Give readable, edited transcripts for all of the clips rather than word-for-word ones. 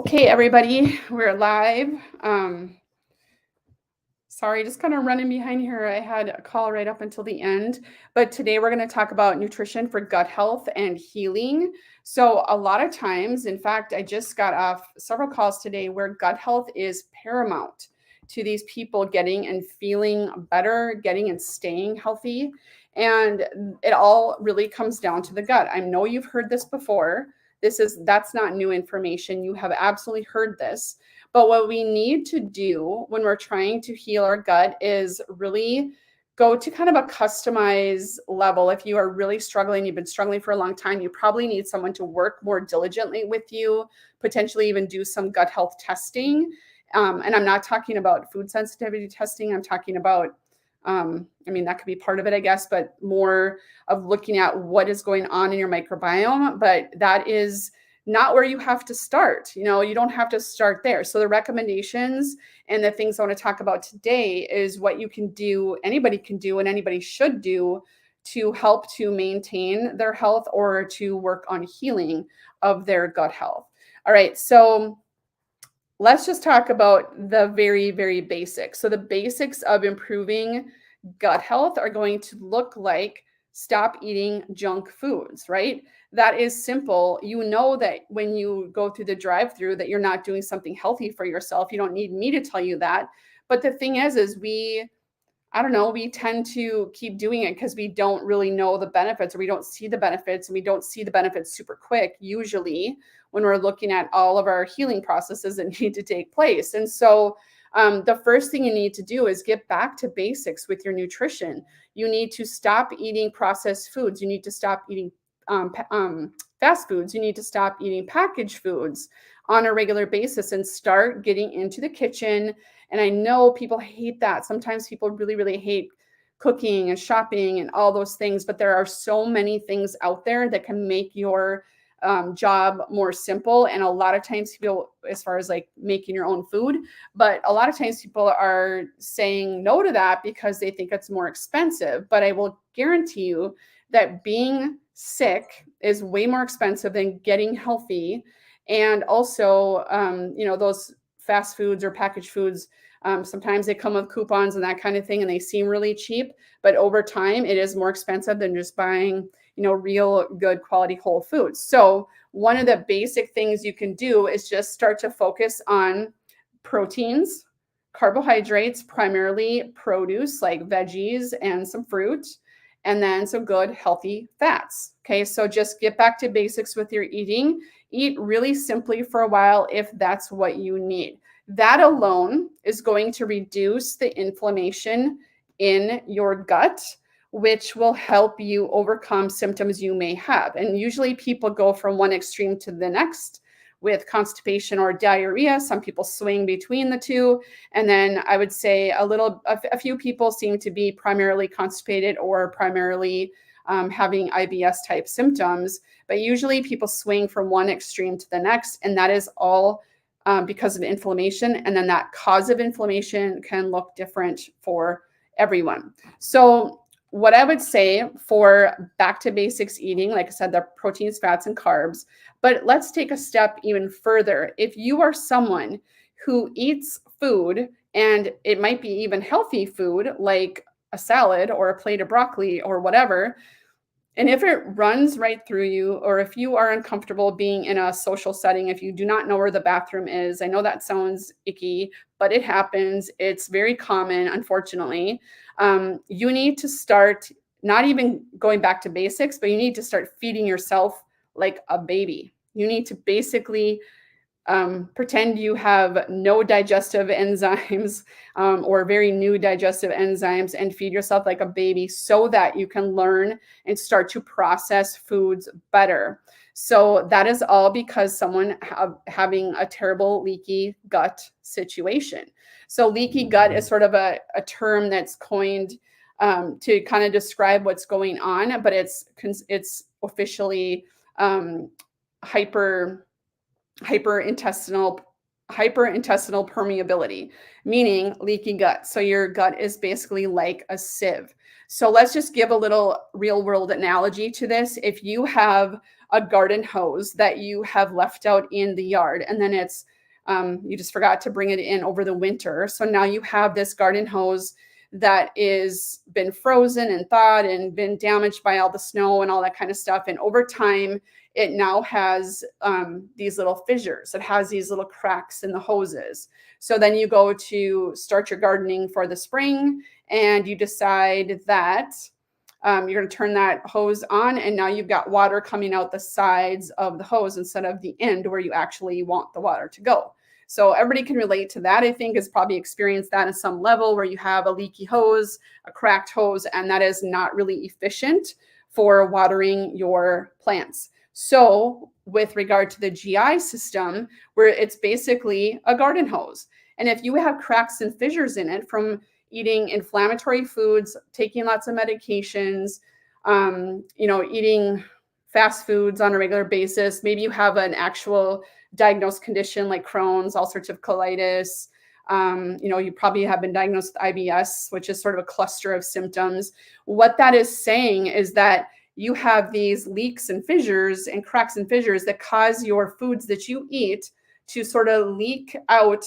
Okay, everybody, we're live. Sorry, just kind of running behind here. I had a call right up until the end, but today we're going to talk about nutrition for gut health and healing. So, a lot of times, in fact, I just got off several calls today where gut health is paramount to these people getting and feeling better, getting and staying healthy. And it all really comes down to the gut. I know you've heard this before. That's not new information. You have absolutely heard this. But what we need to do when we're trying to heal our gut is really go to kind of a customized level. If you are really struggling, you've been struggling for a long time, you probably need someone to work more diligently with you, potentially even do some gut health testing. And I'm not talking about food sensitivity testing. I'm talking about, that could be part of it, I guess, but more of looking at what is going on in your microbiome. But that is not where you have to start. You don't have to start there. So the recommendations and the things I want to talk about today is what you can do, anybody can do, and anybody should do to help to maintain their health or to work on healing of their gut health. All right. So let's just talk about the very, very basics. So the basics of improving gut health are going to look like stop eating junk foods, right? That is simple. You know that when you go through the drive-through that you're not doing something healthy for yourself. You don't need me to tell you that. But the thing is I don't know, we tend to keep doing it because we don't really know the benefits, or we don't see the benefits, and we don't see the benefits super quick, usually, when we're looking at all of our healing processes that need to take place. And so the first thing you need to do is get back to basics with your nutrition. You need to stop eating processed foods. You need to stop eating fast foods. You need to stop eating packaged foods on a regular basis and start getting into the kitchen. And I know people hate that. Sometimes people really, really hate cooking and shopping and all those things, but there are so many things out there that can make your job more simple. And a lot of times people, as far as like making your own food, but a lot of times people are saying no to that because they think it's more expensive. But I will guarantee you that being sick is way more expensive than getting healthy. And also, those fast foods or packaged foods, sometimes they come with coupons and that kind of thing, and they seem really cheap. But over time, it is more expensive than just buying, real good quality whole foods. So one of the basic things you can do is just start to focus on proteins, carbohydrates, primarily produce like veggies and some fruit, and then some good healthy fats. Okay, so just get back to basics with your eating. Eat really simply for a while if that's what you need. That alone is going to reduce the inflammation in your gut, which will help you overcome symptoms you may have. And usually people go from one extreme to the next with constipation or diarrhea. Some people swing between the two. And then I would say a few people seem to be primarily constipated or primarily having IBS type symptoms. But usually people swing from one extreme to the next. And that is all because of inflammation. And then that cause of inflammation can look different for everyone. So what I would say for back to basics eating, like I said, the proteins, fats, and carbs, but let's take a step even further. If you are someone who eats food, and it might be even healthy food, like a salad or a plate of broccoli or whatever, and if it runs right through you, or if you are uncomfortable being in a social setting, if you do not know where the bathroom is, I know that sounds icky, but it happens. It's very common, unfortunately. You need to start not even going back to basics, but you need to start feeding yourself like a baby. You need to basically pretend you have no digestive enzymes or very new digestive enzymes, and feed yourself like a baby so that you can learn and start to process foods better. So that is all because someone having a terrible leaky gut situation. So leaky gut is sort of a term that's coined to kind of describe what's going on, but it's officially hyperintestinal permeability, meaning leaky gut. So your gut is basically like a sieve. So let's just give a little real world analogy to this. If you have a garden hose that you have left out in the yard, and then it's you just forgot to bring it in over the winter. So now you have this garden hose that is been frozen and thawed and been damaged by all the snow and all that kind of stuff. And over time, it now has these little fissures. It has these little cracks in the hoses. So then you go to start your gardening for the spring and you decide that you're going to turn that hose on, and now you've got water coming out the sides of the hose instead of the end where you actually want the water to go. So everybody can relate to that. I think has probably experienced that at some level where you have a leaky hose, a cracked hose, and that is not really efficient for watering your plants. So with regard to the GI system, where it's basically a garden hose. And if you have cracks and fissures in it from eating inflammatory foods, taking lots of medications, eating fast foods on a regular basis, maybe you have an actual diagnosed condition like Crohn's, ulcerative colitis. You probably have been diagnosed with IBS, which is sort of a cluster of symptoms. What that is saying is that you have these leaks and fissures and cracks and fissures that cause your foods that you eat to sort of leak out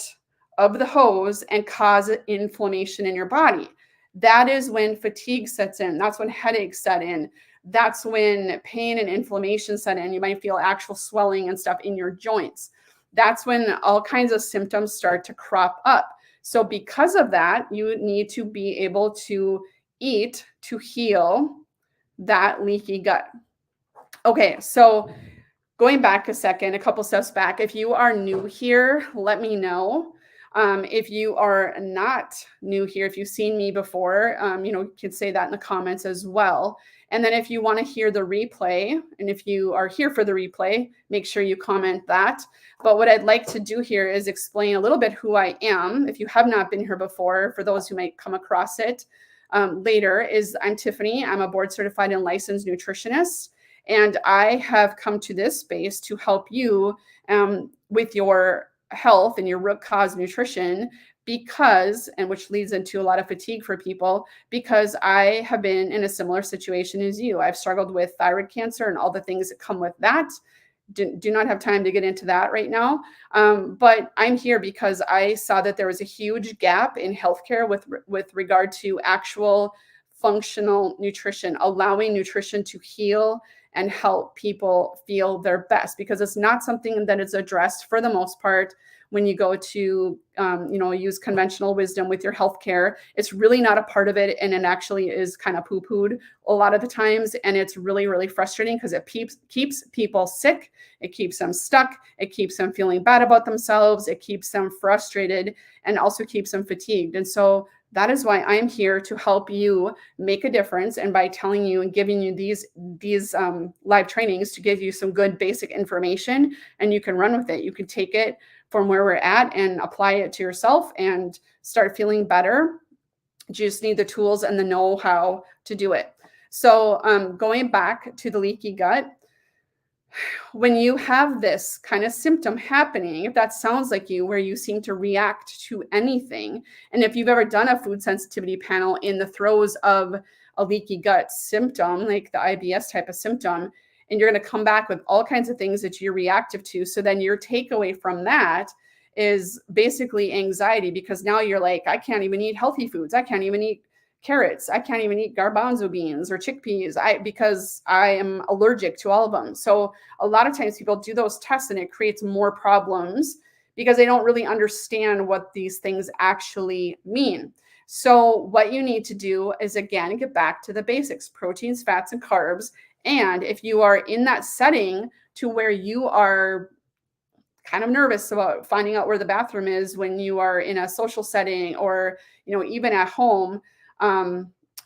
of the hose and cause inflammation in your body. That is when fatigue sets in. That's when headaches set in. That's when pain and inflammation set in. You might feel actual swelling and stuff in your joints. That's when all kinds of symptoms start to crop up. So because of that, you need to be able to eat to heal that leaky gut. Okay, so going back a couple steps back, if you are new here, let me know. If you are not new here, if you've seen me before, you can say that in the comments as well. And then if you want to hear the replay, and if you are here for the replay, make sure you comment that. But what I'd like to do here is explain a little bit who I am. If you have not been here before, for those who might come across it later, I'm Tiffany. I'm a board certified and licensed nutritionist. And I have come to this space to help you with your health and your root cause nutrition which leads into a lot of fatigue for people, because I have been in a similar situation as you. I've struggled with thyroid cancer and all the things that come with that. Do not have time to get into that right now. But I'm here because I saw that there was a huge gap in healthcare with regard to actual functional nutrition, allowing nutrition to heal and help people feel their best, because it's not something that is addressed for the most part when you go to, use conventional wisdom with your healthcare. It's really not a part of it. And it actually is kind of poo-pooed a lot of the times. And it's really, really frustrating because it keeps people sick. It keeps them stuck. It keeps them feeling bad about themselves. It keeps them frustrated and also keeps them fatigued. And so that is why I'm here to help you make a difference. And by telling you and giving you these live trainings to give you some good basic information, and you can run with it. You can take it from where we're at and apply it to yourself and start feeling better. You just need the tools and the know-how to do it. So going back to the leaky gut, when you have this kind of symptom happening, if that sounds like you, where you seem to react to anything, and if you've ever done a food sensitivity panel in the throes of a leaky gut symptom, like the IBS type of symptom, and you're going to come back with all kinds of things that you're reactive to. So then your takeaway from that is basically anxiety, because now you're like, I can't even eat healthy foods. I can't even eat carrots. I can't even eat garbanzo beans or chickpeas because I am allergic to all of them. So a lot of times people do those tests and it creates more problems because they don't really understand what these things actually mean. So what you need to do is, again, get back to the basics: proteins, fats, and carbs. And if you are in that setting to where you are kind of nervous about finding out where the bathroom is when you are in a social setting or, even at home,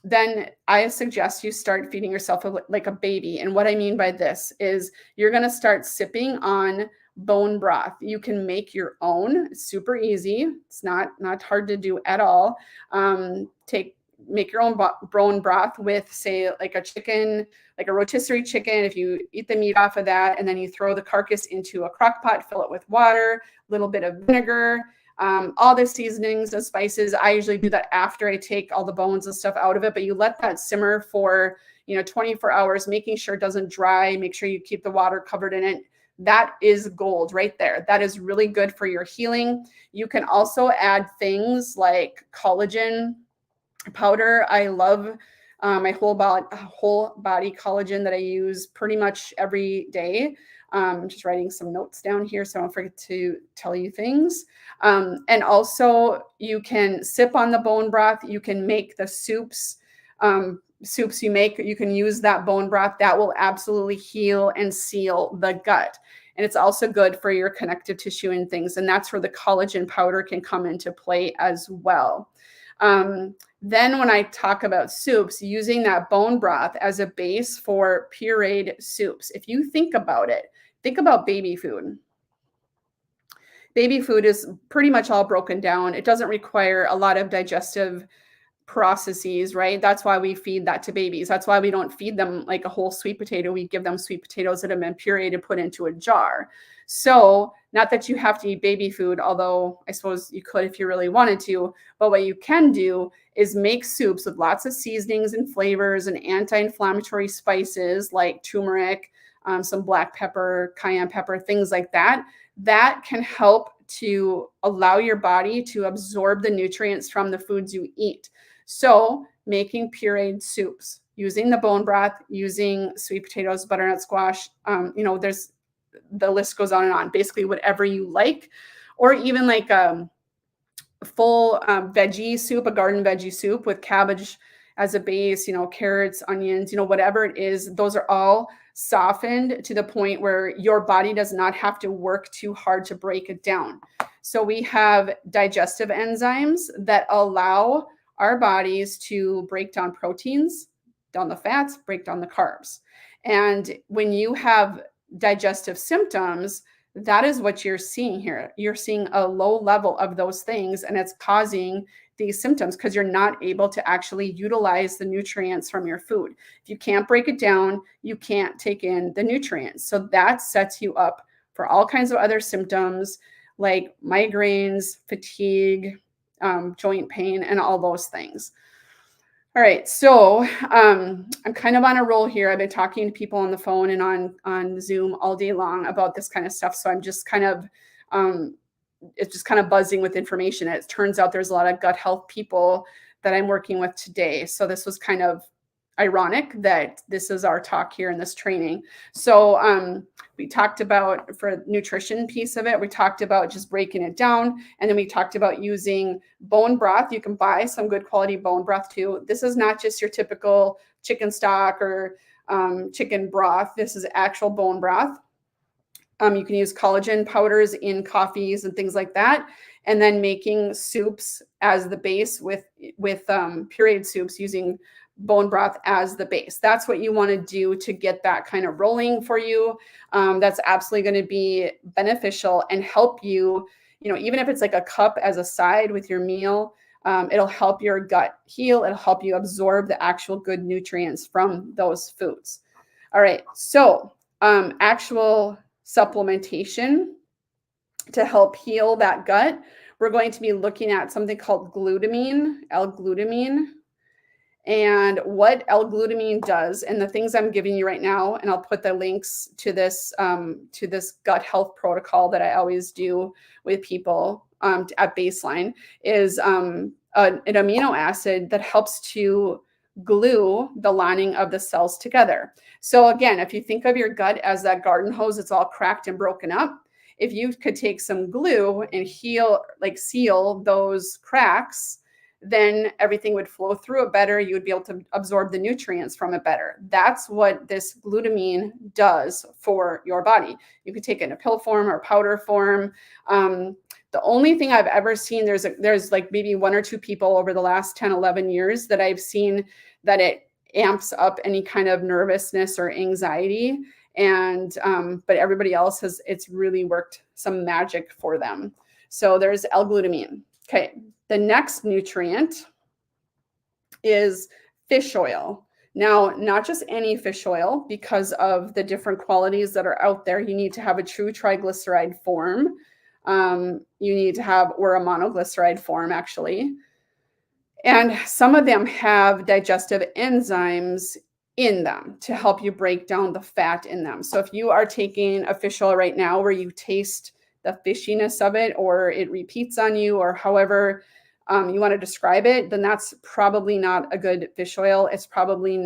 then I suggest you start feeding yourself like a baby. And what I mean by this is you're going to start sipping on bone broth. You can make your own. It's super easy. It's not hard to do at all. Make your own bone broth with, say, like a chicken, like a rotisserie chicken. If you eat the meat off of that, and then you throw the carcass into a crock pot, fill it with water, a little bit of vinegar, all the seasonings and spices. I usually do that after I take all the bones and stuff out of it, but you let that simmer for 24 hours, making sure it doesn't dry. Make sure you keep the water covered in it. that is gold right there. That is really good for your healing. You can also add things like collagen powder. I love my whole body collagen that I use pretty much every day. Just writing some notes down here so I don't forget to tell you things. And also, you can sip on the bone broth. You can make the soups. Soups you make, you can use that bone broth. That will absolutely heal and seal the gut. And it's also good for your connective tissue and things. And that's where the collagen powder can come into play as well. Then when I talk about soups, using that bone broth as a base for pureed soups. If you think about it, think about baby food. Baby food is pretty much all broken down. It doesn't require a lot of digestive processes, right? That's why we feed that to babies. That's why we don't feed them like a whole sweet potato. We give them sweet potatoes that have been pureed and put into a jar. So not that you have to eat baby food, although I suppose you could if you really wanted to, but what you can do is make soups with lots of seasonings and flavors and anti-inflammatory spices like turmeric, some black pepper, cayenne pepper, things like that. That can help to allow your body to absorb the nutrients from the foods you eat. So making pureed soups, using the bone broth, using sweet potatoes, butternut squash, there's the list goes on and on. Basically, whatever you like, or even like a full veggie soup, a garden veggie soup with cabbage as a base, carrots, onions, whatever it is. Those are all softened to the point where your body does not have to work too hard to break it down. So we have digestive enzymes that allow our bodies to break down proteins, down the fats, break down the carbs. And when you have digestive symptoms, that is what you're seeing here. You're seeing a low level of those things, and it's causing these symptoms because you're not able to actually utilize the nutrients from your food. If you can't break it down, you can't take in the nutrients. So that sets you up for all kinds of other symptoms like migraines, fatigue, joint pain, and all those things. All right, so I'm kind of on a roll here. I've been talking to people on the phone and on Zoom all day long about this kind of stuff. So I'm just kind of, it's just kind of buzzing with information. It turns out there's a lot of gut health people that I'm working with today. So this was kind of ironic that this is our talk here in this training. So we talked about, for nutrition piece of it, we talked about just breaking it down. And then we talked about using bone broth. You can buy some good quality bone broth too. This is not just your typical chicken stock or chicken broth. This is actual bone broth. You can use collagen powders in coffees and things like that. And then making soups as the base with pureed soups using bone broth as the base. That's what you want to do to get that kind of rolling for you. That's absolutely going to be beneficial and help you, even if it's like a cup as a side with your meal, it'll help your gut heal. It'll help you absorb the actual good nutrients from those foods. All right. So actual supplementation to help heal that gut, we're going to be looking at something called glutamine, L-glutamine. And what L-glutamine does, and the things I'm giving you right now, and I'll put the links to this gut health protocol that I always do with people at baseline, is an amino acid that helps to glue the lining of the cells together. So again, if you think of your gut as that garden hose, it's all cracked and broken up. If you could take some glue and seal those cracks, then everything would flow through it better. You would be able to absorb the nutrients from it better. That's what this glutamine does for your body. You could take it in a pill form or powder form. The only thing I've ever seen, there's like maybe one or two people over the last 10, 11 years that I've seen that it amps up any kind of nervousness or anxiety. And, but everybody else it's really worked some magic for them. So there's L-glutamine. Okay. The next nutrient is fish oil. Now, not just any fish oil, because of the different qualities that are out there. You need to have a true triglyceride form. You need to have, or a monoglyceride form, actually. And some of them have digestive enzymes in them to help you break down the fat in them. So if you are taking a fish oil right now where you taste the fishiness of it, or it repeats on you, or however you want to describe it, then that's probably not a good fish oil. It's probably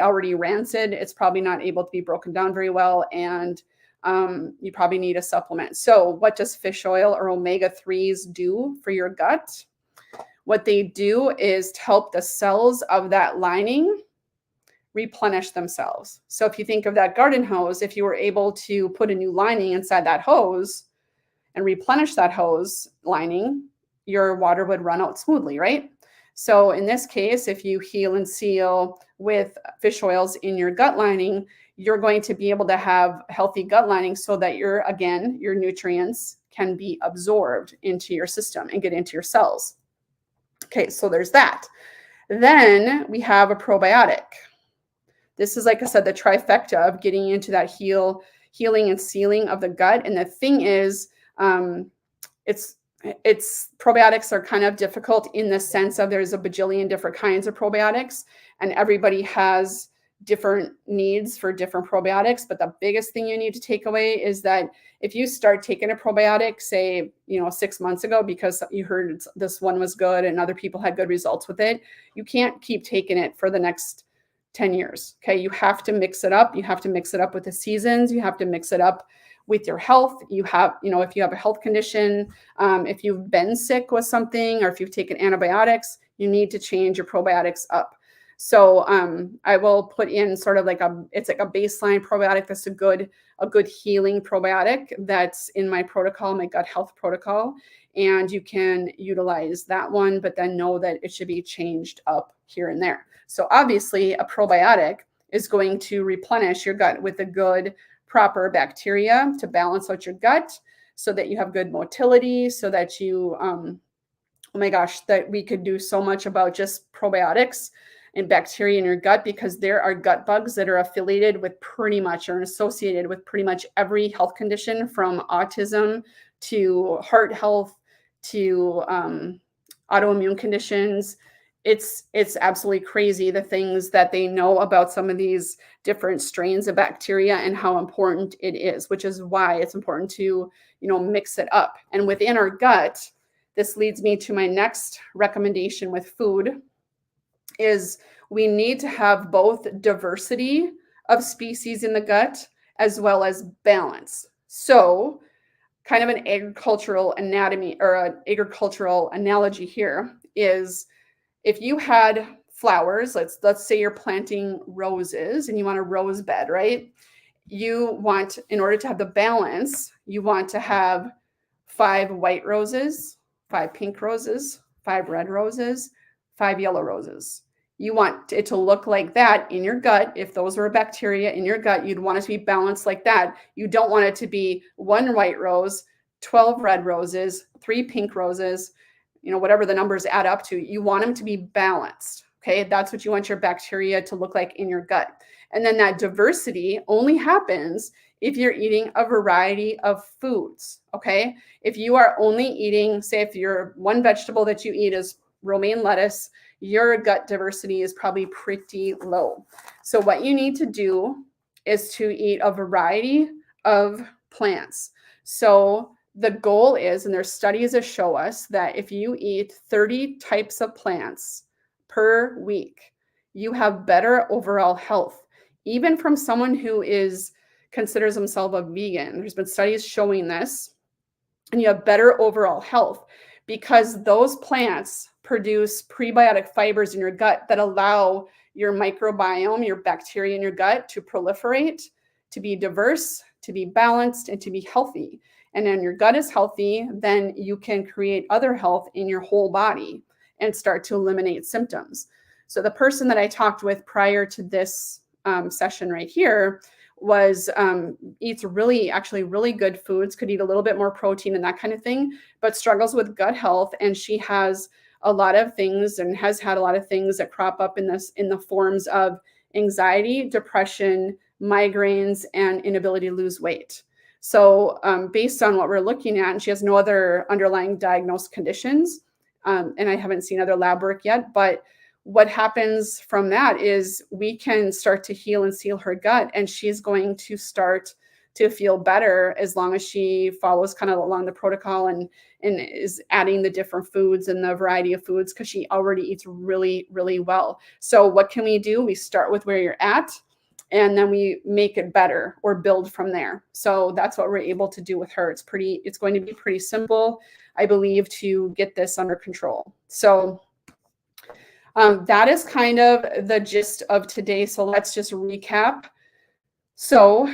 already rancid. It's probably not able to be broken down very well. And you probably need a supplement. So what does fish oil or omega-3s do for your gut? What they do is to help the cells of that lining replenish themselves. So if you think of that garden hose, if you were able to put a new lining inside that hose and replenish that hose lining, your water would run out smoothly, right? So in this case, if you heal and seal with fish oils in your gut lining, you're going to be able to have healthy gut lining so that your nutrients can be absorbed into your system and get into your cells. Okay, so there's that. Then we have a probiotic. This is, like I said, the trifecta of getting into that healing and sealing of the gut. And the thing is, it's probiotics are kind of difficult in the sense of there's a bajillion different kinds of probiotics, and everybody has different needs for different probiotics. But the biggest thing you need to take away is that if you start taking a probiotic, say, 6 months ago, because you heard this one was good and other people had good results with it, you can't keep taking it for the next 10 years. Okay. You have to mix it up. You have to mix it up with the seasons. You have to mix it up with your health. You have, if you have a health condition, if you've been sick with something, or if you've taken antibiotics, you need to change your probiotics up. So I will put in sort of it's like a baseline probiotic that's a good healing probiotic that's in my protocol, my gut health protocol. And you can utilize that one, but then know that it should be changed up here and there. So obviously a probiotic is going to replenish your gut with a good, proper bacteria to balance out your gut so that you have good motility, so that you, oh my gosh, that we could do so much about just probiotics and bacteria in your gut, because there are gut bugs that are affiliated with pretty much, or associated with pretty much every health condition, from autism to heart health to autoimmune conditions. It's absolutely crazy the things that they know about some of these different strains of bacteria and how important it is, which is why it's important to, mix it up. And within our gut, this leads me to my next recommendation with food, is we need to have both diversity of species in the gut as well as balance. So kind of an agricultural anatomy, or an agricultural analogy here is, if you had flowers, let's say you're planting roses and you want a rose bed, right? You want, in order to have the balance, you want to have 5 white roses, 5 pink roses, 5 red roses, 5 yellow roses. You want it to look like that in your gut. If those were bacteria in your gut, you'd want it to be balanced like that. You don't want it to be 1 white rose, 12 red roses, 3 pink roses, whatever the numbers add up to. You want them to be balanced. Okay. That's what you want your bacteria to look like in your gut. And then that diversity only happens if you're eating a variety of foods. Okay. If you are only eating, say, if your one vegetable that you eat is romaine lettuce, your gut diversity is probably pretty low. So what you need to do is to eat a variety of plants. So the goal is, and there's studies that show us, that if you eat 30 types of plants per week, you have better overall health. Even from someone who considers himself a vegan, there's been studies showing this, and you have better overall health because those plants produce prebiotic fibers in your gut that allow your microbiome, your bacteria in your gut, to proliferate, to be diverse, to be balanced, and to be healthy. And then your gut is healthy, then you can create other health in your whole body and start to eliminate symptoms. So the person that I talked with prior to this session right here eats really good foods, could eat a little bit more protein and that kind of thing, but struggles with gut health. And she has a lot of things, and has had a lot of things that crop up in the forms of anxiety, depression, migraines, and inability to lose weight. So based on what we're looking at, and she has no other underlying diagnosed conditions, and I haven't seen other lab work yet, but what happens from that is we can start to heal and seal her gut, and she's going to start to feel better as long as she follows kind of along the protocol and is adding the different foods and the variety of foods, because she already eats really, really well. So what can we do? We start with where you're at, and then we make it better or build from there. So that's what we're able to do with her. It's going to be pretty simple, I believe, to get this under control. So that is kind of the gist of today. So let's just recap. So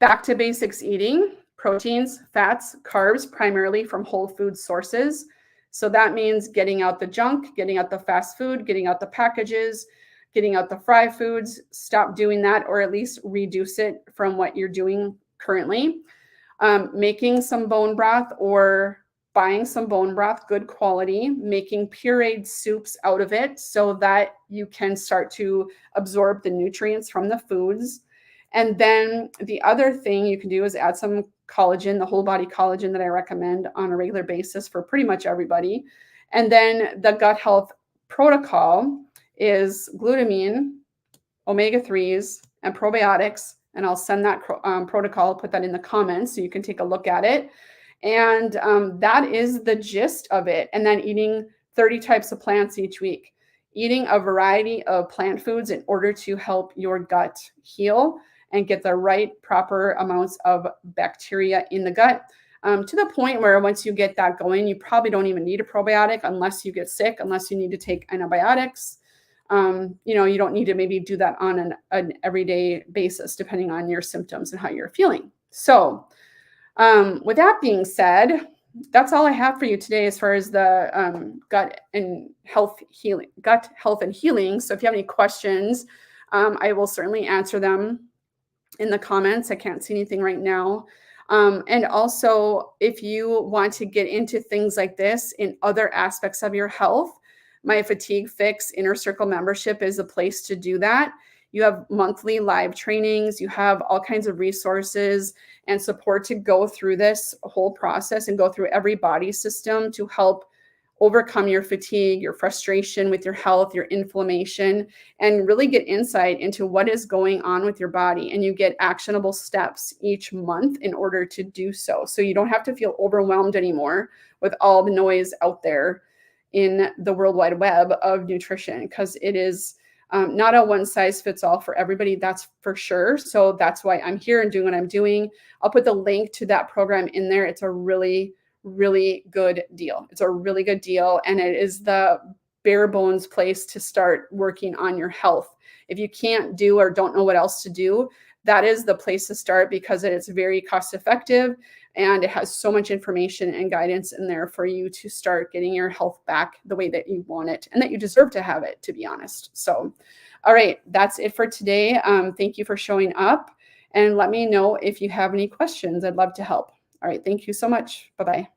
back to basics eating: proteins, fats, carbs, primarily from whole food sources. So that means getting out the junk, getting out the fast food, getting out the packages, getting out the fry foods. Stop doing that, or at least reduce it from what you're doing currently. Making some bone broth or buying some bone broth, good quality, making pureed soups out of it so that you can start to absorb the nutrients from the foods. And then the other thing you can do is add some collagen, the whole body collagen that I recommend on a regular basis for pretty much everybody. And then the gut health protocol is glutamine, omega-3s, and probiotics. And I'll send that protocol, put that in the comments so you can take a look at it. And that is the gist of it. And then eating 30 types of plants each week, eating a variety of plant foods in order to help your gut heal and get the right proper amounts of bacteria in the gut, to the point where once you get that going, you probably don't even need a probiotic unless you get sick, unless you need to take antibiotics. You don't need to maybe do that on an everyday basis, depending on your symptoms and how you're feeling. So with that being said, that's all I have for you today as far as the gut health and healing. So if you have any questions, I will certainly answer them in the comments. I can't see anything right now. And also, if you want to get into things like this in other aspects of your health, my Fatigue Fix Inner Circle membership is a place to do that. You have monthly live trainings. You have all kinds of resources and support to go through this whole process and go through every body system to help overcome your fatigue, your frustration with your health, your inflammation, and really get insight into what is going on with your body. And you get actionable steps each month in order to do so. So you don't have to feel overwhelmed anymore with all the noise out there in the World Wide Web of nutrition, because it is not a one size fits all for everybody, that's for sure. So that's why I'm here and doing what I'm doing. I'll put the link to that program in there. It's a really, really good deal. It's a really good deal. And it is the bare bones place to start working on your health. If you can't do or don't know what else to do, that is the place to start, because it's very cost effective and it has so much information and guidance in there for you to start getting your health back the way that you want it and that you deserve to have it, to be honest. So, all right, that's it for today. Thank you for showing up, and let me know if you have any questions. I'd love to help. All right, thank you so much. Bye-bye.